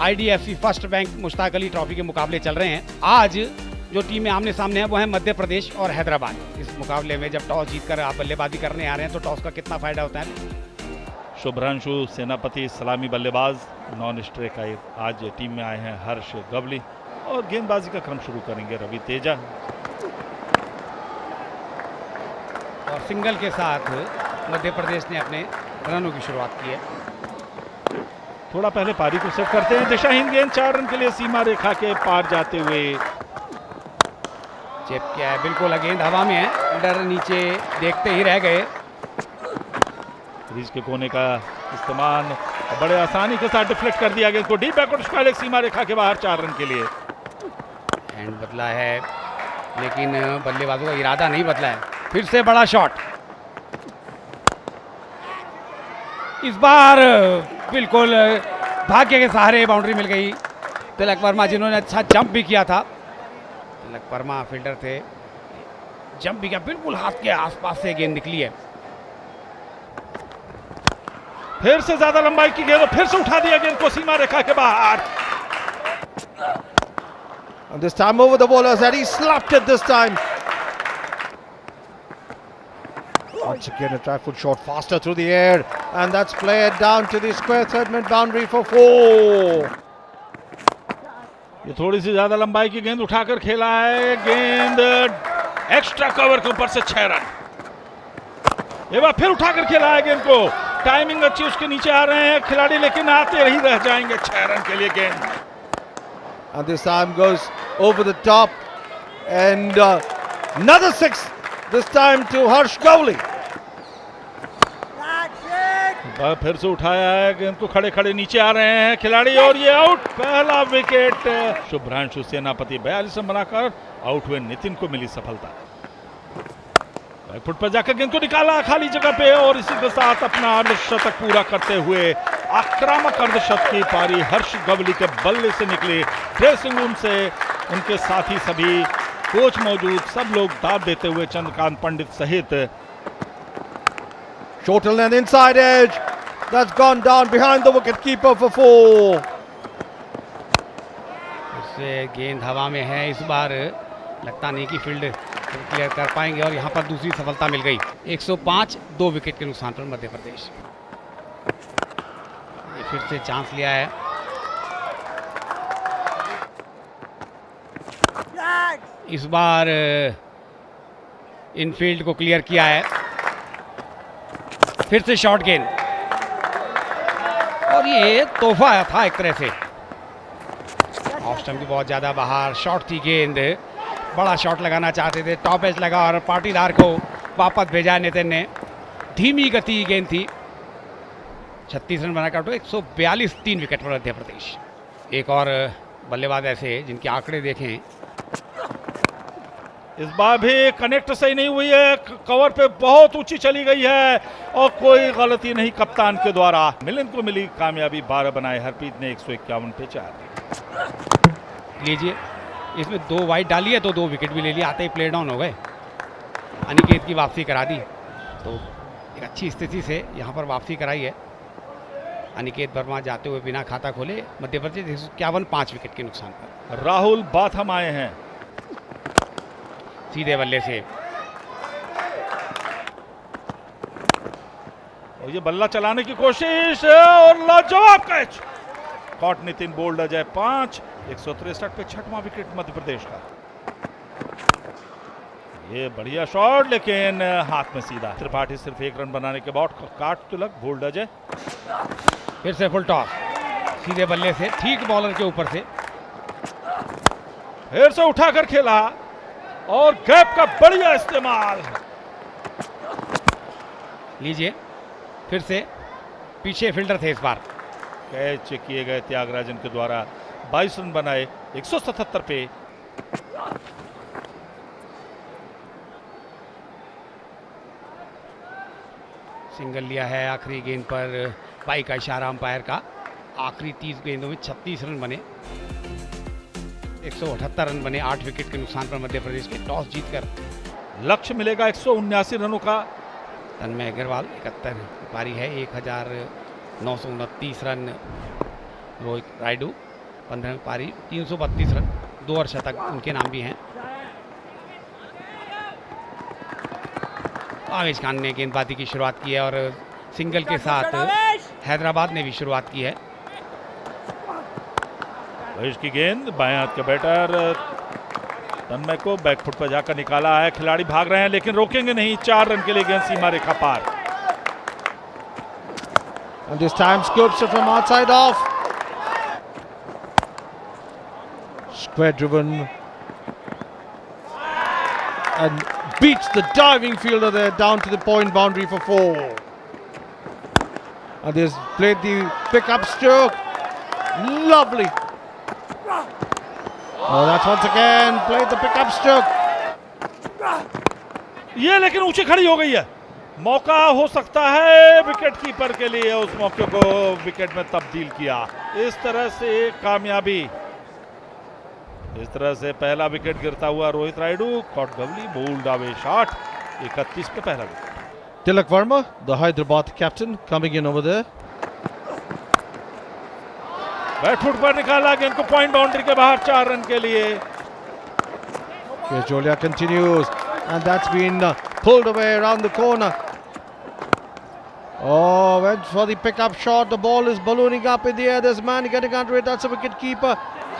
IDFC first bank Mushtaq Ali trophy के मुकाबले चल रहे हैं। आज जो टीमें आमने सामने हैं वो है मध्य प्रदेश और हैदराबाद। इस मुकाबले में जब टॉस जीतकर आप बल्लेबाजी करने आ रहे हैं तो टॉस का कितना फायदा होता है? शुभ्रांशु सेनापति सलामी बल्लेबाज, नॉन स्ट्राइकर आज टीम में आए हैं हर्ष गवली और गेंदबाजी का क्रम शुरू करेंगे रवि तेजा। और सिंगल के साथ मध्य प्रदेश ने अपने रनों की शुरुआत की है। थोड़ा पहले पारी को सेट करते हैं, दिशाहीन गेंद 4 रन के लिए सीमा रेखा के पार जाते हुए चेप किया है, बिल्कुल गेंद हवा में है, फील्डर नीचे देखते ही रह गए। क्रीज के कोने का इस्तेमाल बड़े आसानी के साथ डिफ्लेक्ट कर दिया गेंद को डीप बैकवर्ड स्क्वायर सीमा रेखा के बाहर 4 रन के लिए। एंड बदला है लेकिन बल्लेबाजों का इरादा नहीं बदला है। फिर से बड़ा शॉट, इस बार बिल्कुल भाग्य के सहारे बाउंड्री मिल गई। तिलक वर्मा जिन्होंने अच्छा जंप भी किया था, तिलक वर्मा फील्डर थे, जंप भी किया, बिल्कुल हाथ के आसपास से गेंद निकली है। फिर से ज्यादा लंबाई की गेंद, फिर से उठा दिया गेंद को सीमा रेखा के बाहर। And this time over the ball as he slapped it this time. Once again a trifle shot faster through the air and that's played down to the square segment boundary for 4. ये थोड़ी सी ज्यादा लंबाई की गेंद उठाकर खेला है, गेंद एक्स्ट्रा कवर के ऊपर से 6 रन। एक बार फिर उठाकर खेला है गेंद को, टाइमिंग अच्छी, उसके नीचे आ रहे हैं खिलाड़ी लेकिन आते ही रह जाएंगे 6 रन के लिए गेंद। And this time goes over the top and another 6 this time to Harsh Gowli. फिर से उठाया है गेंद को, खड़े खड़े नीचे आ रहे हैं खिलाड़ी और ये आउट। पहला विकेट शुभ्रांशु सेनापति 42 रन बनाकर आउट हुए, नितिन को मिली सफलता। फुट पर जाकर गेंद को निकाला खाली जगह पे और इसी के साथ अपना अर्धशतक पूरा करते हुए आक्रामक अर्धशतक की पारी हर्ष गवली के बल्ले से निकली। ड्रेसिंग रूम से उनके साथी सभी कोच मौजूद, सब लोग दाद देते हुए चंद्रकांत पंडित सहित। Shorten and inside edge that's gone down behind the wicket keeper for 4. इससे गेंद हवा में है, इस बार लगता नहीं कि फील्ड क्लियर कर पाएंगे और यहाँ पर दूसरी सफलता मिल गई। 105 2 विकेट के नुकसान पर मध्य प्रदेश। ये फिर से चांस लिया है, इस बार इनफील्ड को क्लियर किया है। फिर से शॉर्ट गेंद और ये तोहफा था एक तरह से, ऑफ स्टंप की बहुत ज्यादा बाहर, शॉर्ट थी गेंद, बड़ा शॉट लगाना चाहते थे, टॉप एज लगा और पाटीदार को वापस भेजा नितिन ने। धीमी गति गेंद थी, 36 रन बनाकर 142 3 विकेट पर मध्य प्रदेश। एक और बल्लेबाज ऐसे जिनके आंकड़े देखें, इस बार भी कनेक्ट सही नहीं हुई है, कवर पे बहुत ऊंची चली गई है और कोई गलती नहीं कप्तान के द्वारा। मिलिंद को मिली कामयाबी, 12 बनाए हरप्रीत ने 151 पे 4। लीजिए, इसमें 2 वाइड डाली है तो 2 विकेट भी ले लिया, आते ही प्ले डाउन हो गए। अनिकेत की वापसी करा दी, तो एक अच्छी स्थिति से यहाँ पर वापसी कराई है। अनिकेत वर्मा जाते हुए बिना खाता खोले मध्य प्रदेश 151 5 विकेट के नुकसान पर। राहुल बाथम आए हैं सीधे बल्ले से और ये बल्ला चलाने की कोशिश और लाजवाब catch, caught Nitin, bowled Ajay 5। 163 पे 6वां विकेट मध्य प्रदेश का। ये बढ़िया शॉट लेकिन हाथ में सीधा। त्रिपाठी सिर्फ 1 रन बनाने के बाद काट तिलक, बोल्ड अजय। फिर से फुल टॉस सीधे बल्ले से, ठीक बॉलर के ऊपर से, फिर से उठाकर खेला और गैप का बढ़िया इस्तेमाल। लीजिए, फिर से पीछे फील्डर थे, इस बार कैच किए गए त्यागराजन के द्वारा, 22 रन बनाए 177 पे। सिंगल लिया है आखिरी गेंद पर, पाई का इशारा अंपायर का। आखिरी 30 गेंदों में 36 रन बने, 178 रन बने, 8 विकेट के नुकसान पर मध्य प्रदेश के। टॉस जीतकर लक्ष्य मिलेगा 179 रनों का। तन्मय अग्रवाल 71 पारी है, 1929 रन रोहित रायडू 15वीं पारी, 332 रन, 2 अर्धशतक उनके नाम भी हैं। आवेश खान ने गेंदबाजी की शुरुआत की है और सिंगल के साथ हैदराबाद ने भी शुरुआत की है। आवेश की गेंद बाएं हाथ के बैटर तन्मय को बैकफुट पर जाकर निकाला है। खिलाड़ी भाग रहे हैं लेकिन रोकेंगे नहीं। 4 रन के लिए गेंद सीमा रेखा पार। And this time scoops it from outside off. Square driven and beats the diving fielder there down to the point boundary for 4. And he's played the pickup stroke. Lovely. Oh, that's once again played the pickup stroke. ये लेकिन ऊंची खड़ी हो गई है। मौका हो सकता है विकेट कीपर के लिए, उस मौके को विकेट में तब्दील किया। इस तरह से कामयाबी, इस तरह से पहला विकेट गिरता हुआ रोहित रायडू। कॉट गवली बोल्ड अवे शॉट। 31 पे पहला wicket. Tilak Verma, the Hyderabad captain, coming in over there. Back foot पर निकाला गेंद को पॉइंट बाउंड्री के बाहर। 4 रन के लिए। Jolia continues, and that's been pulled away around the corner. Oh, went for the pickup shot. The ball is ballooning up in the air. There's a man getting under it. That's a wicket keeper,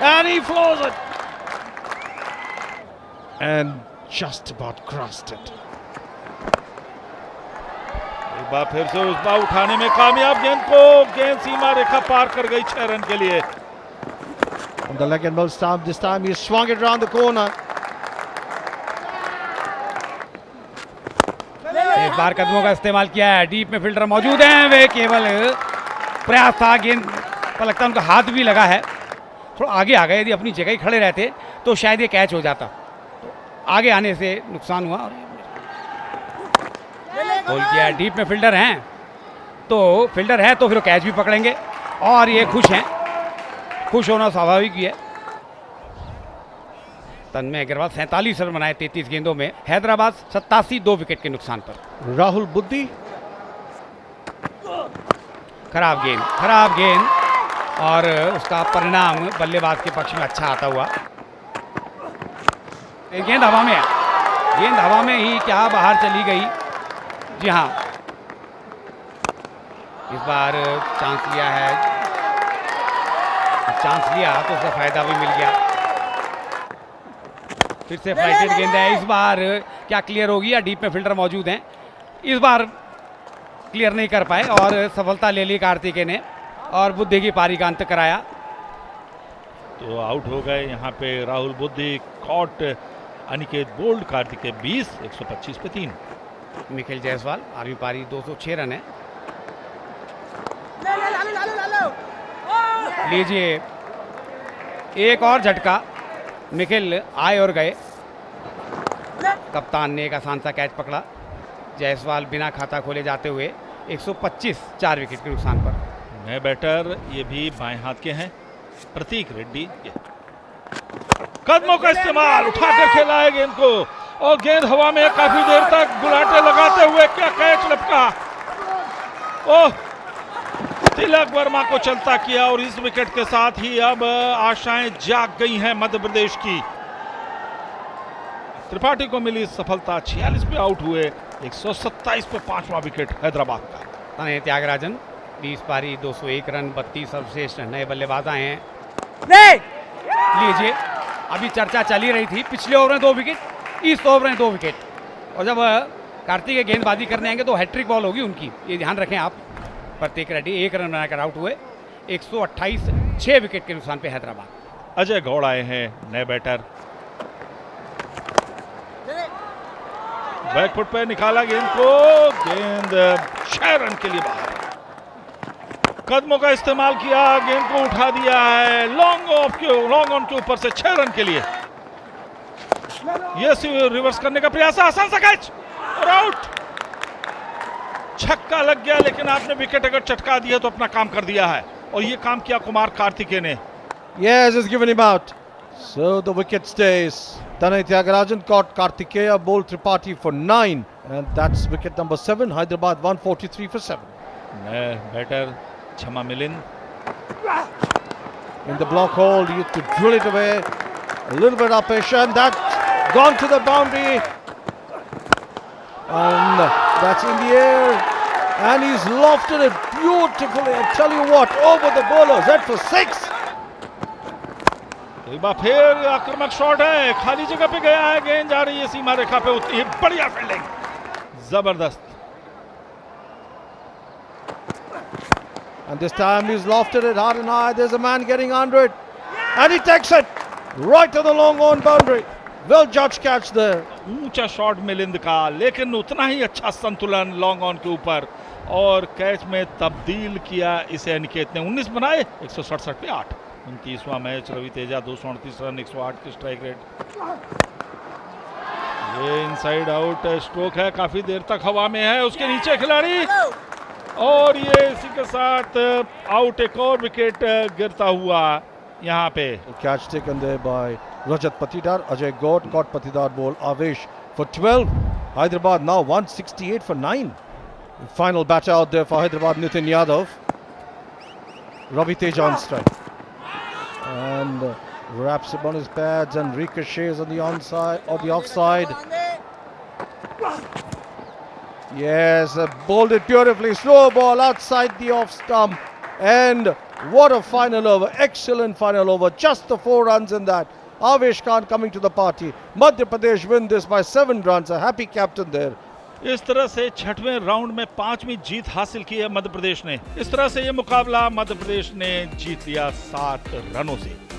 and he floors it, and just about crossed it. एक बार फिर से उस बार उठाने में कामयाब। गेंद सीमा रेखा पार कर गई। 6 रन के लिए। On the leg and ball stump, this time he swung it around the corner. एक बार कदमों का इस्तेमाल किया है। डीप में फील्डर मौजूद हैं, वे केवल प्रयास था। गेंद पर लगता है उनका हाथ भी लगा है। थोड़ा आगे आ गए, यदि अपनी जगह ही खड़े रहते तो शायद ये कैच हो जाता। तो आगे आने से नुकसान हुआ। बोल किया है। डीप में फील्डर हैं तो फिर वो कैच भी पकड़ेंगे और ये खुश हैं। खुश होना स्वाभाविक ही है। तन्मय अग्रवाल 47 रन बनाए 33 गेंदों में। हैदराबाद 87, 2 विकेट के नुकसान पर। Rahul Buddhi. खराब गेंद और उसका परिणाम बल्लेबाज के पक्ष में अच्छा आता हुआ। गेंद हवा में है। गेंद हवा में ही क्या बाहर चली गई। जी हाँ, इस बार चांस लिया है। चांस लिया तो उसका फायदा भी मिल गया। फिर से फ्लाइटेड गेंद है। इस बार क्या क्लियर होगी या डीप में फील्डर मौजूद हैं। इस बार क्लियर नहीं कर पाए और सफलता ले ली कार्तिकेय ने और बुद्धि की पारी का अंत कराया। तो आउट हो गए यहाँ पे राहुल बुद्धि। Cot Aniket bold. कार्तिकेय 20, 125 पे 3। मिखेल जायसवाल 8वीं पारी, 206 रन है। लीजिए एक और झटका। मिखेल आए और गए। कप्तान ने एक आसान सा कैच पकड़ा। जायसवाल बिना खाता खोले जाते हुए 125, 4 विकेट के नुकसान पर। नए बैटर ये भी बाएं हाथ के हैं, प्रतीक रेड्डी। कदमों का इस्तेमाल, उठाकर खेला है गेंद को और गेंद हवा में काफी देर तक गुलाटे लगाते हुए क्या कैच लपका। ओह, तिलक वर्मा को चलता किया और इस विकेट के साथ ही अब आशाएं जाग गई हैं मध्य प्रदेश की। त्रिपाठी को मिली सफलता। 46 पे आउट हुए। 127 पे 5वां विकेट हैदराबाद का। तने त्यागराजन 20 पारी, 201 रन, 32 सर्वश्रेष्ठ। नए बल्लेबाज आए हैं। लीजिए, अभी चर्चा चल ही रही थी। पिछले ओवर में 2 विकेट, इस ओवर में 2 विकेट। और जब कार्तिकेय गेंदबाजी करने आएंगे तो हैट्रिक बॉल होगी उनकी, ये ध्यान रखें आप। प्रतीक रेड्डी 1 रन बनाकर आउट हुए। 128, 6 विकेट के नुकसान पे हैदराबाद। अजय गौड़ आए हैं नए बैटर। बैकफुट पे निकाला गेंद को। गेंद 6 रन के लिए बाहर। कदमों का इस्तेमाल किया, गेंद को उठा दिया है लॉन्ग ऑन के ऊपर से। 6 रन के लिए। ये रिवर्स करने का प्रयास, आसान सा कैच और आउट। छक्का लग गया लेकिन आपने विकेट अगर चटका दिया तो अपना काम कर दिया है और ये काम किया कुमार कार्तिकेय ने। Yes, he's given him out. So the wicket stays. Tanay Tyagarajan caught Kartikeya, bowled Tripathi for 9. And that's wicket number 7. Hyderabad 143 for 7. नए बैटर क्षमा Milind. in the block hold. He used to drill it away. A little bit of patience. That's gone to the boundary. And that's in the air. And he's lofted it beautifully. I tell you what, over the bowlers. That for 6. एक बार फिर आक्रामक shot है, खाली जगह पे गया है, गेंद जा रही है सीमा रेखा पे, उतनी ही बढ़िया फील्डिंग, जबरदस्त। And this time he's lofted it hard and high. There's a man getting under it. And he takes it right to the long on boundary. Well judged catch there. ऊंचा शॉट मिलिंद का, लेकिन उतना ही अच्छा संतुलन long on के ऊपर और catch में तब्दील किया इसे अनिकेत ने। 19 बनाए, 167 पे 8। 29वां मैच, रवि तेजा 238 रन, 108 की स्ट्राइक रेट। ये इनसाइड आउट स्ट्रोक है, काफी देर तक हवा में है, उसके नीचे खिलाड़ी और ये इसी के साथ आउट। एक और विकेट गिरता हुआ यहाँ पे। Catch taken there by Rajat Patidar. Ajay Gautam caught Patidar ball. Avesh for 12. Hyderabad now 168 for 9. Final batter out there for Hyderabad, Nitin Yadav. Ravi Teja on strike. And wraps him on his pads and ricochets on the onside or the offside. Yes, bowled it beautifully. Slow ball outside the off stump. And what a final over. Excellent final over. Just the 4 runs in that. Avesh Khan coming to the party. Madhya Pradesh win this by 7 runs. A happy captain there. इस तरह से छठवें round में 5वीं जीत हासिल की है मध्य प्रदेश ने। इस तरह से ये मुकाबला मध्य प्रदेश ने जीत लिया 7 रनों से।